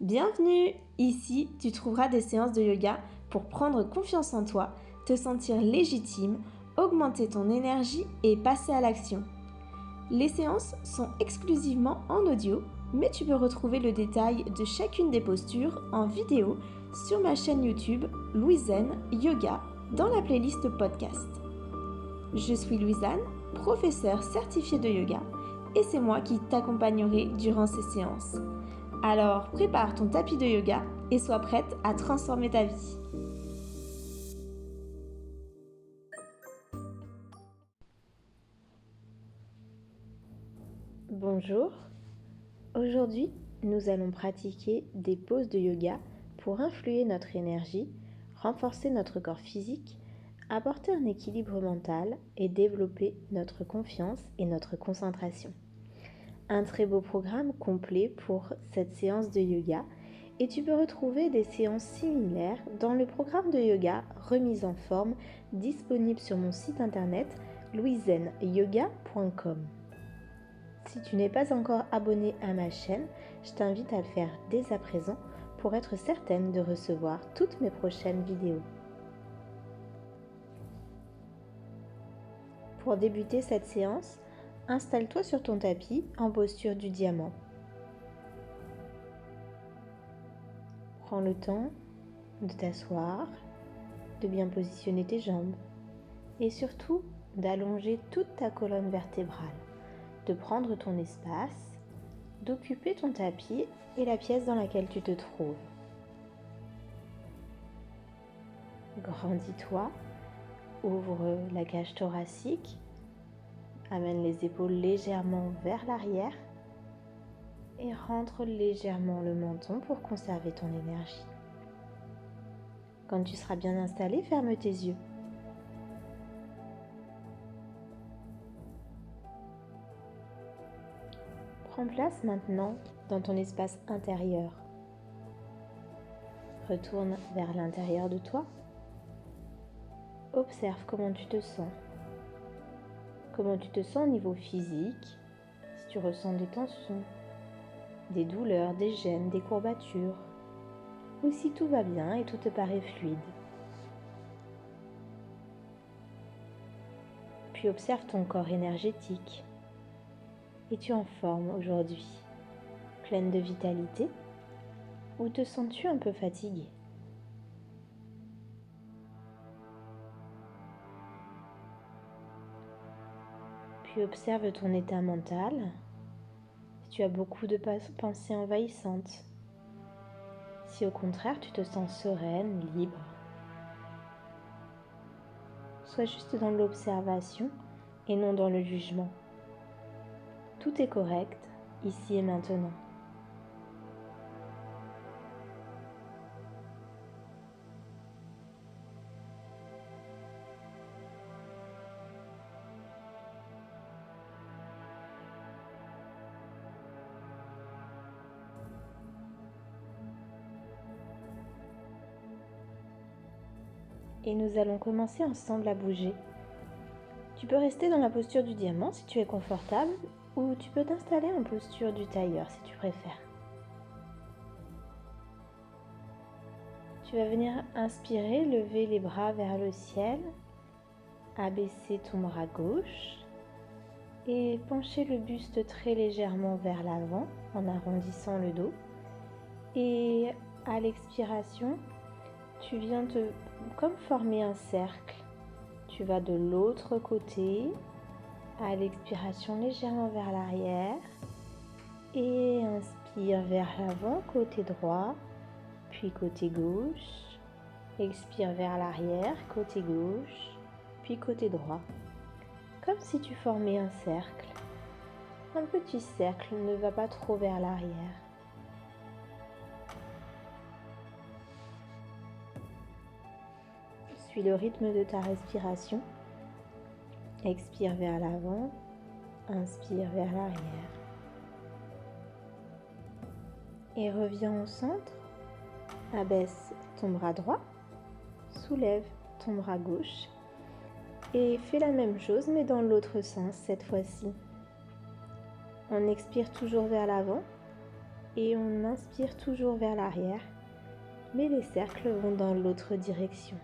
Bienvenue! Ici, tu trouveras des séances de yoga pour prendre confiance en toi, te sentir légitime, augmenter ton énergie et passer à l'action. Les séances sont exclusivement en audio, mais tu peux retrouver le détail de chacune des postures en vidéo sur ma chaîne YouTube Louisanne Yoga dans la playlist podcast. Je suis Louisanne, professeure certifiée de yoga, et c'est moi qui t'accompagnerai durant ces séances. Alors prépare ton tapis de yoga et sois prête à transformer ta vie. Bonjour, aujourd'hui nous allons pratiquer des poses de yoga pour influer notre énergie, renforcer notre corps physique, apporter un équilibre mental et développer notre confiance et notre concentration. Un très beau programme complet pour cette séance de yoga et tu peux retrouver des séances similaires dans le programme de yoga Remise en forme disponible sur mon site internet louisanneyoga.com. Si tu n'es pas encore abonné à ma chaîne, je t'invite à le faire dès à présent pour être certaine de recevoir toutes mes prochaines vidéos. Pour débuter cette séance, installe-toi sur ton tapis en posture du diamant. Prends le temps de t'asseoir, de bien positionner tes jambes et surtout d'allonger toute ta colonne vertébrale, de prendre ton espace, d'occuper ton tapis et la pièce dans laquelle tu te trouves. Grandis-toi, ouvre la cage thoracique, amène les épaules légèrement vers l'arrière et rentre légèrement le menton pour conserver ton énergie. Quand tu seras bien installé, ferme tes yeux. Prends place maintenant dans ton espace intérieur. Retourne vers l'intérieur de toi. Observe comment tu te sens. Comment tu te sens au niveau physique, si tu ressens des tensions, des douleurs, des gênes, des courbatures, ou si tout va bien et tout te paraît fluide. Puis observe ton corps énergétique. Es-tu en forme aujourd'hui, pleine de vitalité, ou te sens-tu un peu fatigué? Puis observe ton état mental, si tu as beaucoup de pensées envahissantes, si au contraire tu te sens sereine, libre. Sois juste dans l'observation et non dans le jugement. Tout est correct, ici et maintenant. Et nous allons commencer ensemble à bouger. Tu peux rester dans la posture du diamant si tu es confortable, ou tu peux t'installer en posture du tailleur si tu préfères. Tu vas venir inspirer, lever les bras vers le ciel, abaisser ton bras gauche et pencher le buste très légèrement vers l'avant en arrondissant le dos. Et à l'expiration, tu viens comme former un cercle. Tu vas de l'autre côté, à l'expiration légèrement vers l'arrière et inspire vers l'avant, côté droit, puis côté gauche. Expire vers l'arrière, côté gauche, puis côté droit. Comme si tu formais un cercle. Un petit cercle, ne va pas trop vers l'arrière. Suis le rythme de ta respiration. Expire vers l'avant, inspire vers l'arrière. Et reviens au centre. Abaisse ton bras droit, soulève ton bras gauche et fais la même chose mais dans l'autre sens cette fois-ci. On expire toujours vers l'avant Et on inspire toujours vers l'arrière, mais les cercles vont dans l'autre direction.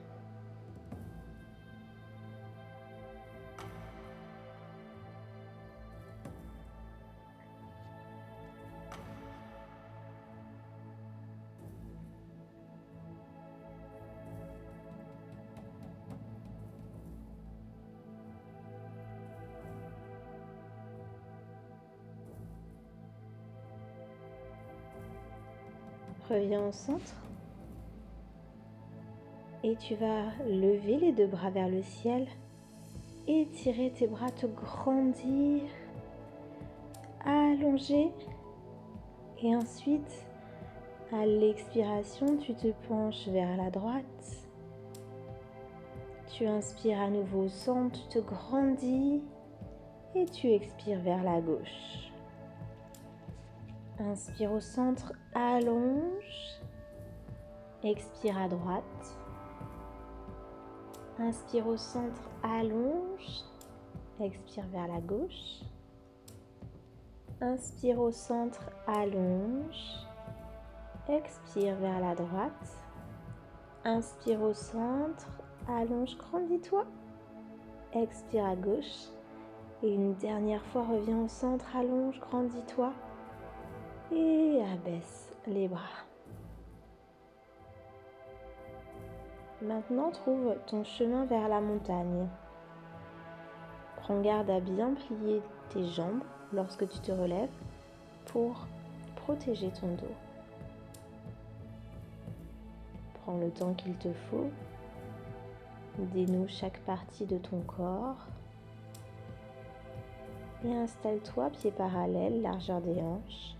Reviens au centre et tu vas lever les 2 bras vers le ciel, étirer tes bras, te grandir, allonger et ensuite à l'expiration tu te penches vers la droite, tu inspires à nouveau au centre, tu te grandis et tu expires vers la gauche. Inspire au centre, allonge, expire à droite. Inspire au centre, allonge, expire vers la gauche. Inspire au centre, allonge, expire vers la droite. Inspire au centre, allonge, grandis-toi. Expire à gauche. Et une dernière fois, reviens au centre, allonge, grandis-toi. Et abaisse les bras. Maintenant, trouve ton chemin vers la montagne. Prends garde à bien plier tes jambes lorsque tu te relèves pour protéger ton dos. Prends le temps qu'il te faut. Dénoue chaque partie de ton corps. Et installe-toi pieds parallèles, largeur des hanches.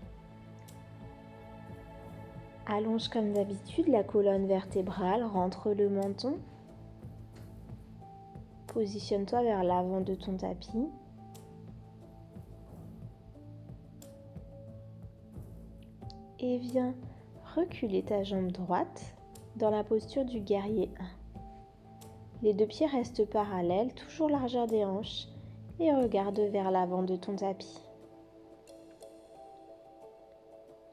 Allonge comme d'habitude la colonne vertébrale, rentre le menton. Positionne-toi vers l'avant de ton tapis. Et viens reculer ta jambe droite dans la posture du guerrier 1. Les 2 pieds restent parallèles, toujours largeur des hanches, et regarde vers l'avant de ton tapis.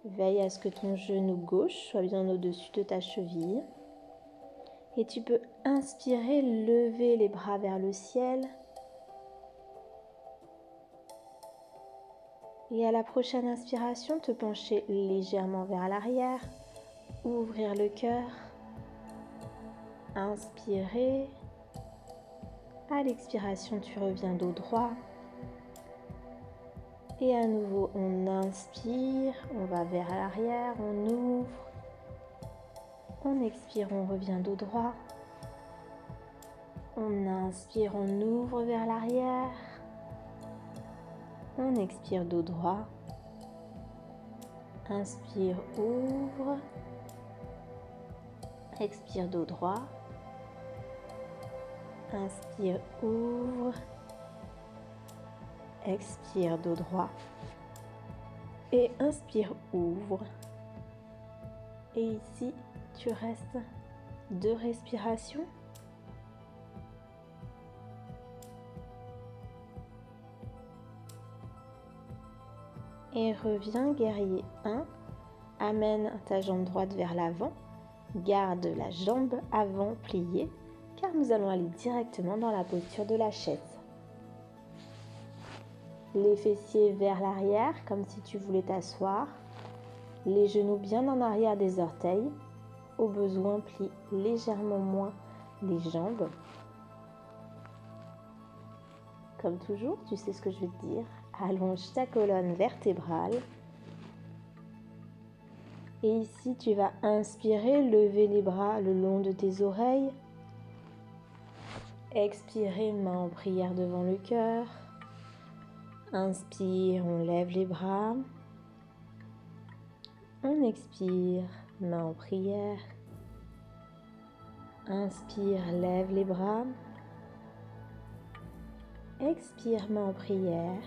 Veille à ce que ton genou gauche soit bien au-dessus de ta cheville. Et tu peux inspirer, lever les bras vers le ciel. Et à la prochaine inspiration, te pencher légèrement vers l'arrière. Ouvrir le cœur. Inspirer. À l'expiration, tu reviens dos droit. Et à nouveau, on inspire, on va vers l'arrière, on ouvre. On expire, on revient dos droit. On inspire, on ouvre vers l'arrière. On expire dos droit. Inspire, ouvre. Expire dos droit. Inspire, ouvre. Expire dos droit. Et inspire, ouvre. Et ici, tu restes 2 respirations. Et reviens, guerrier 1. Amène ta jambe droite vers l'avant. Garde la jambe avant pliée, car nous allons aller directement dans la posture de la chaise. Les fessiers vers l'arrière, comme si tu voulais t'asseoir. Les genoux bien en arrière des orteils. Au besoin, plie légèrement moins les jambes. Comme toujours, tu sais ce que je vais te dire. Allonge ta colonne vertébrale. Et ici, tu vas inspirer, lever les bras le long de tes oreilles. Expirer, main en prière devant le cœur. Inspire, on lève les bras. On expire, main en prière. Inspire, lève les bras. Expire, main en prière.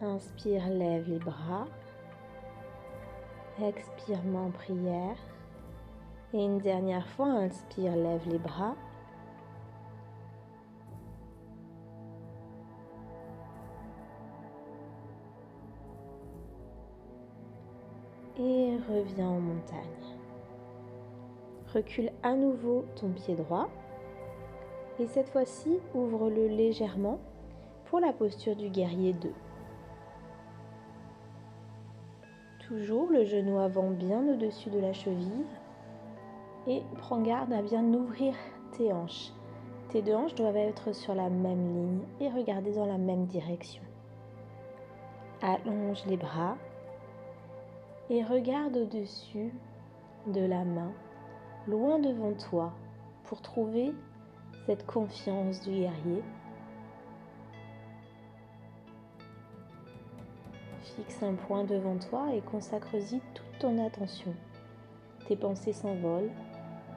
Inspire, lève les bras. Expire, main en prière. Et une dernière fois, inspire, lève les bras. et reviens en montagne. Recule à nouveau ton pied droit et cette fois-ci, ouvre-le légèrement pour la posture du guerrier 2. Toujours le genou avant bien au-dessus de la cheville et prends garde à bien ouvrir tes hanches. Tes deux hanches doivent être sur la même ligne et regarder dans la même direction. Allonge les bras et regarde au-dessus de la main, loin devant toi, pour trouver cette confiance du guerrier. Fixe un point devant toi et consacre-y toute ton attention. Tes pensées s'envolent,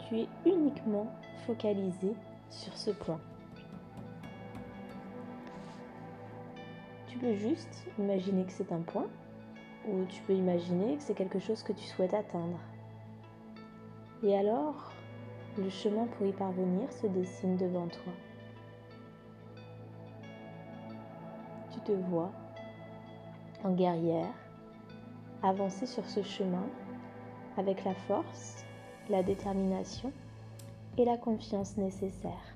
tu es uniquement focalisé sur ce point. Tu peux juste imaginer que c'est un point, ou tu peux imaginer que c'est quelque chose que tu souhaites atteindre. Et alors, le chemin pour y parvenir se dessine devant toi. Tu te vois en guerrière, avancer sur ce chemin avec la force, la détermination et la confiance nécessaires.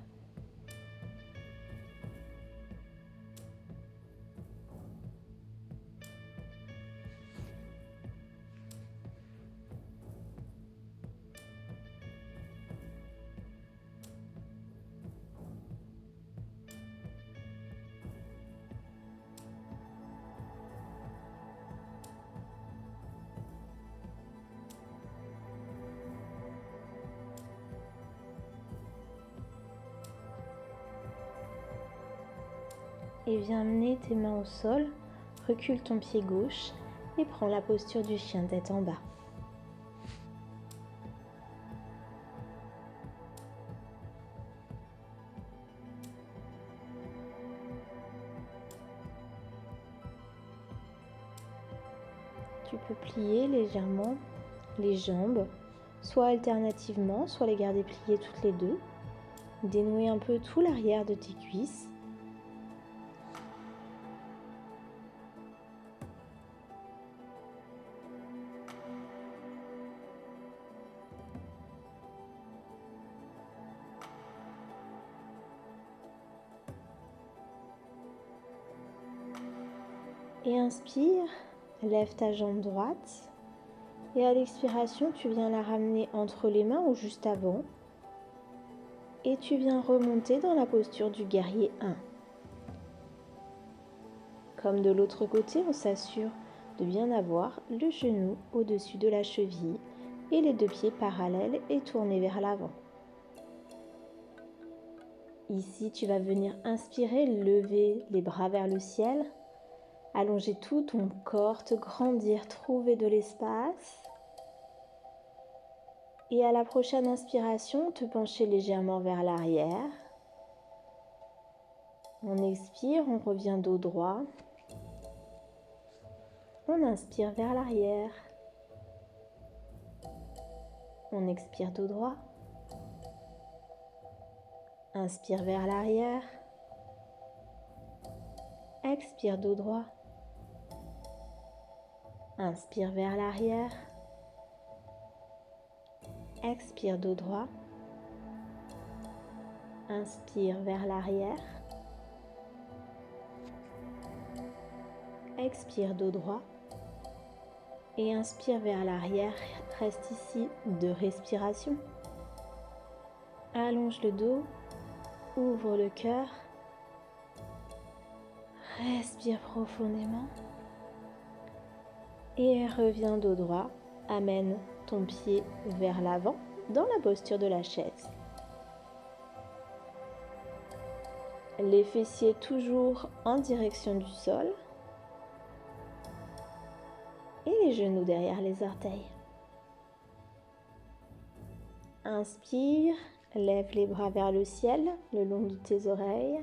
Et viens amener tes mains au sol, recule ton pied gauche et prends la posture du chien tête en bas. Tu peux plier légèrement les jambes, soit alternativement, soit les garder pliées toutes les deux. Dénouer un peu tout l'arrière de tes cuisses. Et inspire, lève ta jambe droite. Et à l'expiration, tu viens la ramener entre les mains ou juste avant. Et tu viens remonter dans la posture du guerrier 1. Comme de l'autre côté, on s'assure de bien avoir le genou au-dessus de la cheville et les deux pieds parallèles et tournés vers l'avant. Ici, tu vas venir inspirer, lever les bras vers le ciel, allonger tout ton corps, te grandir, trouver de l'espace. Et à la prochaine inspiration, te pencher légèrement vers l'arrière. On expire, on revient dos droit. On inspire vers l'arrière. On expire dos droit. Inspire vers l'arrière. Expire dos droit. Inspire vers l'arrière. Expire dos droit. Inspire vers l'arrière. Expire dos droit. Et inspire vers l'arrière. Reste ici 2 respirations. Allonge le dos. Ouvre le cœur. Respire profondément. Et reviens dos droit. Amène ton pied vers l'avant dans la posture de la chaise. Les fessiers toujours en direction du sol. Et les genoux derrière les orteils. Inspire, lève les bras vers le ciel, le long de tes oreilles.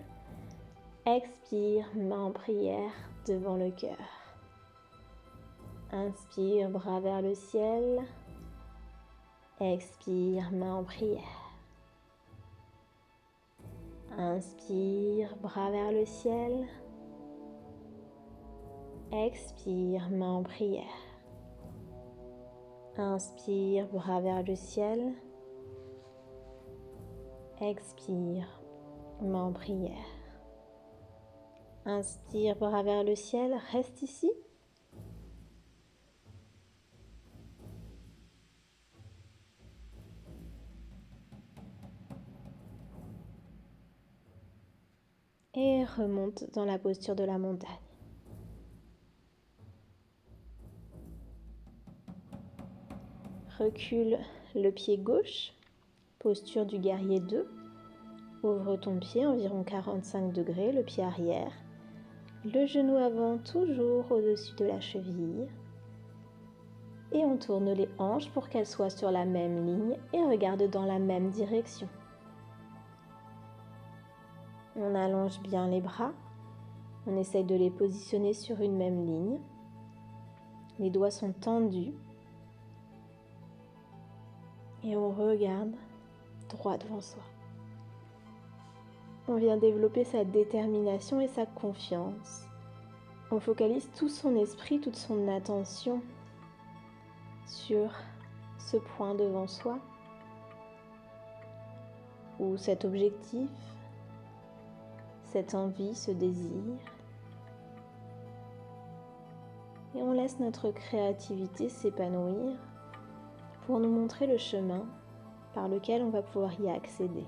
Expire, main en prière devant le cœur. Inspire, bras vers le ciel. Expire, main en prière. Inspire, bras vers le ciel. Expire, main en prière. Inspire, bras vers le ciel. Expire, main en prière. Inspire, bras vers le ciel, reste ici. Et remonte dans la posture de la montagne. Recule le pied gauche, posture du guerrier 2. Ouvre ton pied environ 45 degrés, le pied arrière. Le genou avant toujours au-dessus de la cheville. Et on tourne les hanches pour qu'elles soient sur la même ligne et regarde dans la même direction. On allonge bien les bras. On essaye de les positionner sur une même ligne. Les doigts sont tendus. Et on regarde droit devant soi. On vient développer sa détermination et sa confiance. On focalise tout son esprit, toute son attention sur ce point devant soi ou cet objectif, cette envie, ce désir. Et on laisse notre créativité s'épanouir pour nous montrer le chemin par lequel on va pouvoir y accéder.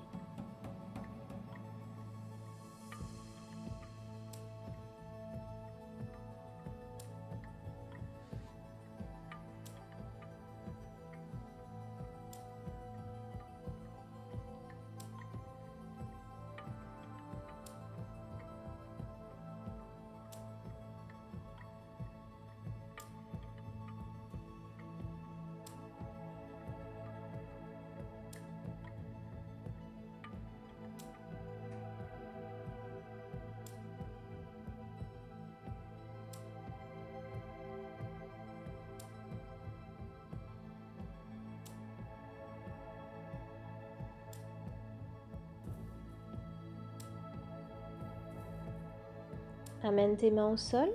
Amène tes mains au sol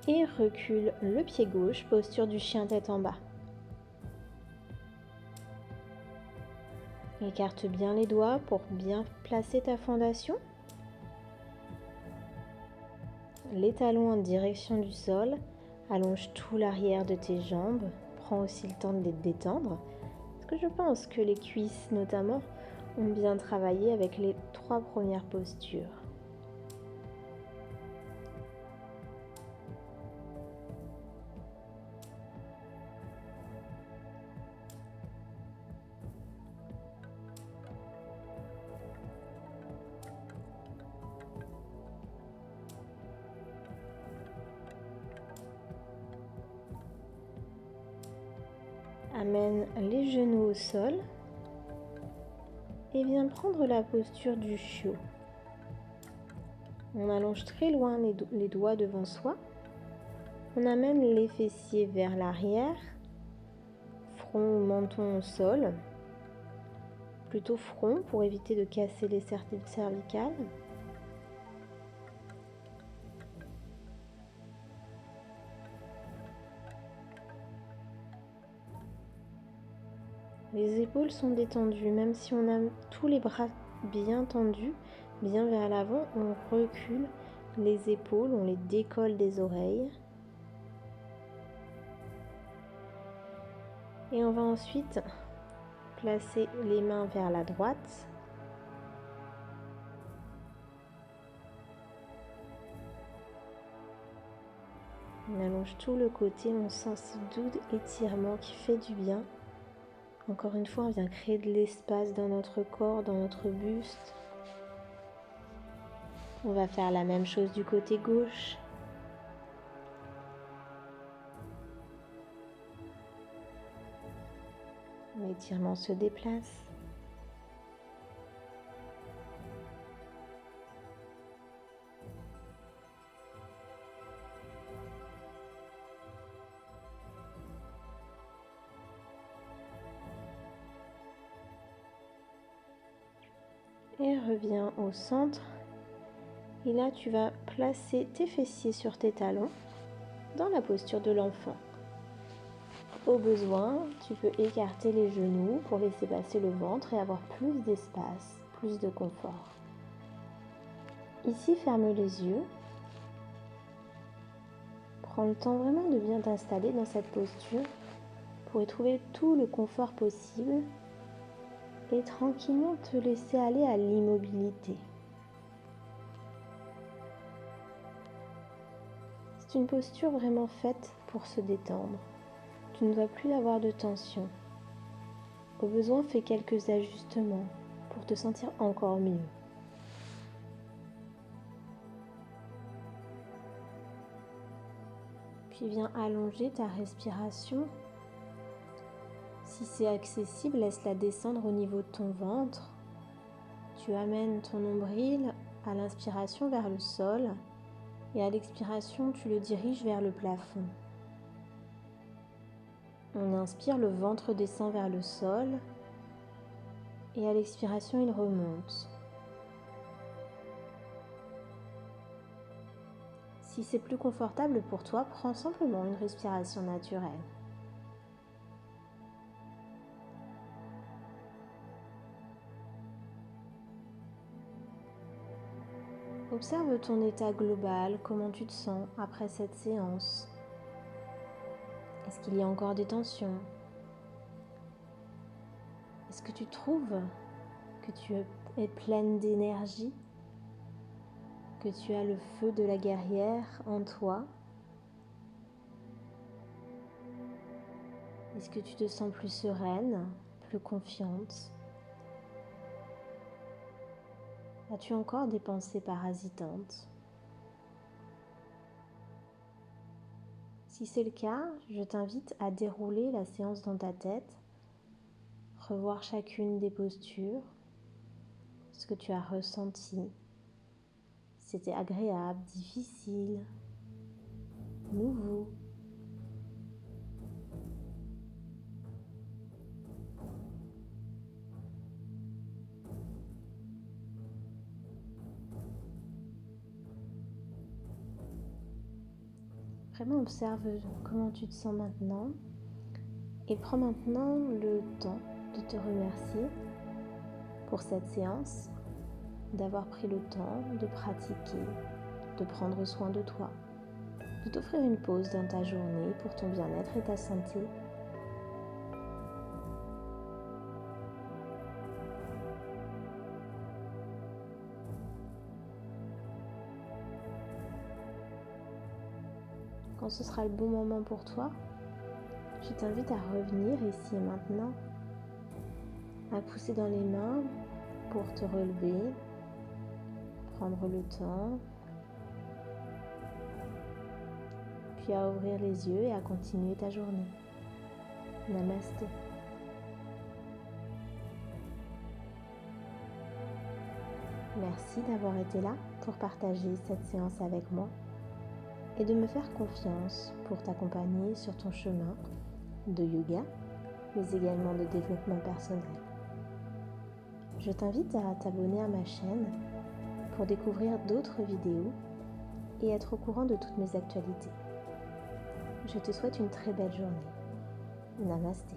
et recule le pied gauche, posture du chien tête en bas. Écarte bien les doigts pour bien placer ta fondation. Les talons en direction du sol. Allonge tout l'arrière de tes jambes. Prends aussi le temps de les détendre. Parce que je pense que les cuisses notamment ont bien travaillé avec les 3 premières postures. Amène les genoux au sol et viens prendre la posture du chiot. On allonge très loin les doigts devant soi. On amène les fessiers vers l'arrière, front ou menton au sol, plutôt front pour éviter de casser les cervicales. Les épaules sont détendues, même si on a tous les bras bien tendus, bien vers l'avant, on recule les épaules, on les décolle des oreilles. Et on va ensuite placer les mains vers la droite. On allonge tout le côté, on sent ce doux étirement qui fait du bien. Encore une fois, on vient créer de l'espace dans notre corps, dans notre buste. On va faire la même chose du côté gauche. L'étirement se déplace. Et reviens au centre. Et là, tu vas placer tes fessiers sur tes talons dans la posture de l'enfant. Au besoin, tu peux écarter les genoux pour laisser passer le ventre et avoir plus d'espace, plus de confort. Ici, ferme les yeux. Prends le temps vraiment de bien t'installer dans cette posture pour y trouver tout le confort possible et tranquillement te laisser aller à l'immobilité. C'est une posture vraiment faite pour se détendre. Tu ne dois plus avoir de tension. Au besoin, fais quelques ajustements pour te sentir encore mieux. Puis viens allonger ta respiration. Si c'est accessible, laisse-la descendre au niveau de ton ventre. Tu amènes ton nombril à l'inspiration vers le sol et à l'expiration, tu le diriges vers le plafond. On inspire, le ventre descend vers le sol et à l'expiration, il remonte. Si c'est plus confortable pour toi, prends simplement une respiration naturelle. Observe ton état global, comment tu te sens après cette séance. Est-ce qu'il y a encore des tensions? Est-ce que tu trouves que tu es pleine d'énergie? Que tu as le feu de la guerrière en toi? Est-ce que tu te sens plus sereine, plus confiante? As-tu encore des pensées parasitantes? Si c'est le cas, je t'invite à dérouler la séance dans ta tête, revoir chacune des postures, ce que tu as ressenti. C'était agréable, difficile, nouveau. Vraiment observe comment tu te sens maintenant et prends maintenant le temps de te remercier pour cette séance, d'avoir pris le temps de pratiquer, de prendre soin de toi, de t'offrir une pause dans ta journée pour ton bien-être et ta santé. Quand ce sera le bon moment pour toi, je t'invite à revenir ici et maintenant, à pousser dans les mains pour te relever, prendre le temps, puis à ouvrir les yeux et à continuer ta journée. Namasté. Merci d'avoir été là pour partager cette séance avec moi et de me faire confiance pour t'accompagner sur ton chemin de yoga, mais également de développement personnel. Je t'invite à t'abonner à ma chaîne pour découvrir d'autres vidéos et être au courant de toutes mes actualités. Je te souhaite une très belle journée. Namasté.